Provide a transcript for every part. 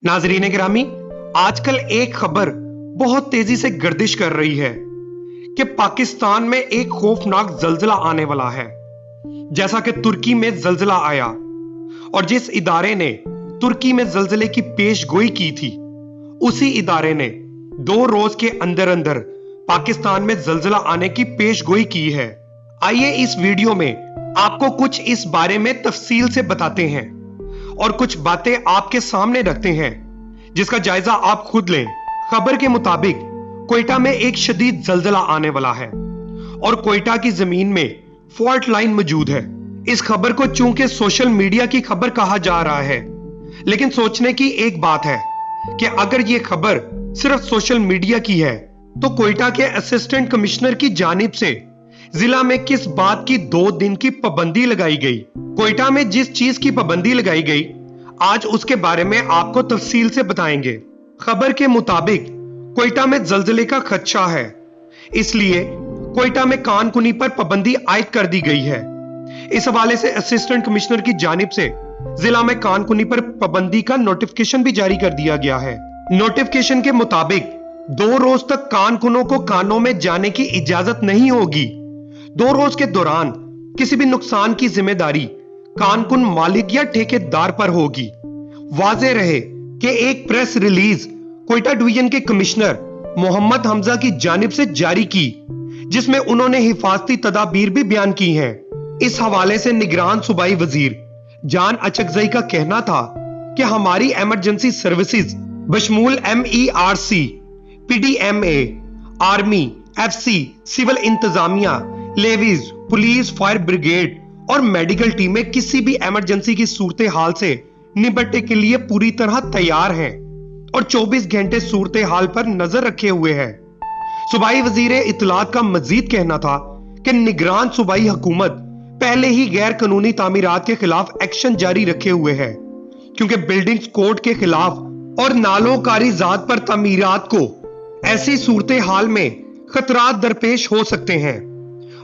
नाजरीन गिरामी, आजकल एक खबर बहुत तेजी से गर्दिश कर रही है कि पाकिस्तान में एक खौफनाक जल्जला आने वाला है। जैसा कि तुर्की में जल्जला आया और जिस इदारे ने तुर्की में जल्जले की पेशगोई की थी, उसी इदारे ने 2 रोज के अंदर अंदर पाकिस्तान में जल्जला आने की पेशगोई की है। आइए इस वीडियो में आपको कुछ इस बारे में तफसील से बताते हैं और कुछ बातें आपके सामने रखते हैं जिसका जायजा आप खुद लें। खबर के मुताबिक कोयटा में एक शदीद जल्जला आने वाला है और कोयटा की जमीन में फॉल्ट लाइन मौजूद है। इस खबर को चूंकि सोशल मीडिया की खबर कहा जा रहा है, लेकिन सोचने की एक बात है कि अगर यह खबर सिर्फ सोशल मीडिया की है तो कोयटा के असिस्टेंट कमिश्नर की जानिब से जिला में किस बात की 2 दिन की पाबंदी लगाई गई। कोयटा में जिस चीज की पाबंदी लगाई गई, आज उसके बारे में आपको तफसील से बताएंगे। खबर के मुताबिक कोयटा में जल्जले का खदशा है, इसलिए कोयटा में कानकुनी पर पाबंदी आयद कर दी गई है। इस हवाले से असिस्टेंट कमिश्नर की जानिब से जिला में कानकुनी पर पाबंदी का नोटिफिकेशन भी जारी कर दिया गया है। नोटिफिकेशन के मुताबिक 2 रोज तक कानकुनों को कानों में जाने की इजाजत नहीं होगी। 2 रोज के दौरान किसी भी नुकसान की जिम्मेदारी कानकुन मालिक या ठेकेदार पर होगी। वाज़ेह रहे कि एक प्रेस रिलीज कोयटा डिवीजन के कमिश्नर मोहम्मद हमजा की जानिब से जारी की, जिसमें उन्होंने हिफाजती तदाबीर भी बयान की हैं। इस हवाले से निगरान सूबाई वजीर जान अचकजई का कहना था कि हमारी इमरजेंसी सर्विसेज बशमूल MERC, PDMA, army, FC, civil इंतजामिया, लेवीज, पुलिस, फायर ब्रिगेड और मेडिकल टीमें किसी भी इमरजेंसी की सूरत हाल से निपटने के लिए पूरी तरह तैयार हैं और 24 घंटे सूरत हाल पर नजर रखे हुए हैं। सूबाई वजीर इत्तलात का मजीद कहना था कि निगरान सूबाई हुकूमत पहले ही गैर कानूनी तामीरात के खिलाफ एक्शन जारी रखे हुए है, क्योंकि बिल्डिंग्स कोड के खिलाफ और नालों कारीजात पर तामीरात को ऐसी सूरत हाल में खतरात दरपेश हो सकते हैं।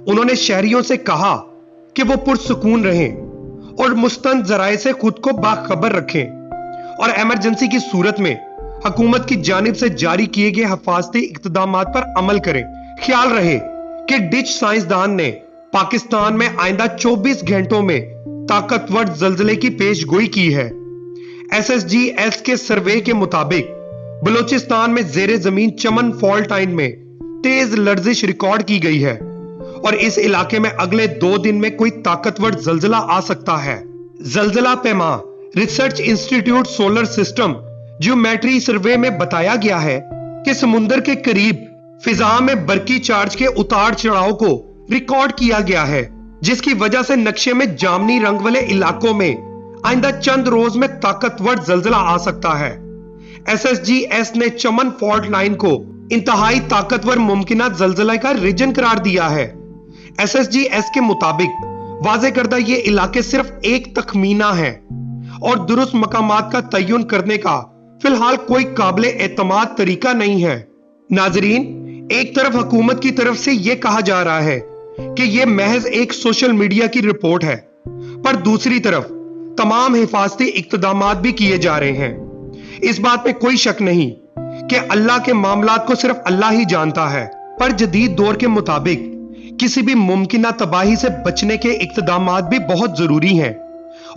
उन्होंने शहरियों से कहा कि वो पुरसुकून रहें और मुस्तंद जराए से खुद को बाखबर रखें और इमरजेंसी की सूरत में हुकूमत की जानिब से जारी किए गए हिफाजती इक़्तिदामात पर अमल करें। ख्याल रहे कि डिच साइंसदान ने पाकिस्तान में आइंदा 24 घंटों में ताकतवर जल्जले की पेशगोई की है। SSGS के सर्वे के मुताबिक बलूचिस्तान में जेरे जमीन चमन फॉल्ट लाइन में तेज लर्जिश रिकॉर्ड की गई है और इस इलाके में अगले 2 दिन में कोई ताकतवर जल्जला आ सकता है। जल्जला पैमा research institute solar system geometry survey में बताया गया है कि समुद्र के करीब फिजा में बरकी चार्ज के उतार चढ़ाव को रिकॉर्ड किया गया है, जिसकी वजह से नक्शे में जामनी रंग वाले इलाकों में आइंदा चंद रोज में ताकतवर जल्जला आ सकता है। SSGS ने चमन फॉल्ट लाइन को इंतहाई ताकतवर मुमकिना जल्जला का रीजन करार दिया है। SSGS के मुताबिक वाज़ेह करदा ये इलाके सिर्फ एक तखमीना है और दुरुस्त मकामात का तय्युन करने का फिलहाल कोई काबिल एतमाद तरीका नहीं है। नाजरीन, एक तरफ हुकूमत की तरफ से यह कहा जा रहा है कि यह महज एक सोशल मीडिया की रिपोर्ट है, पर दूसरी तरफ तमाम हिफाजती इक़्तिदामात भी किए जा रहे हैं। इस बात में कोई शक नहीं कि अल्लाह के मामलात को सिर्फ अल्लाह ही जानता है, पर जदीद दौर के मुताबिक किसी भी मुमकिना तबाही से बचने के इक़्तिदामात भी बहुत जरूरी हैं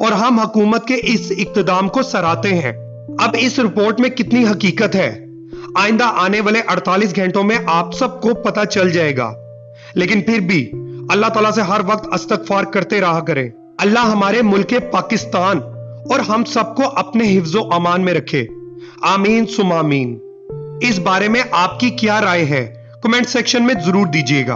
और हम हुकूमत के इस इक़्तिदाम को सराहते हैं। अब इस रिपोर्ट में कितनी हकीकत है, आइंदा आने वाले 48 घंटों में आप सबको पता चल जाएगा, लेकिन फिर भी अल्लाह ताला से हर वक्त इस्तग़फ़ार करते रहा करें। अल्लाह हमारे मुल्क पाकिस्तान और हम सबको अपने हिफ्ज़ो अमान में रखे। आमीन सुम आमीन। इस बारे में आपकी क्या राय है, कमेंट सेक्शन में जरूर दीजिएगा।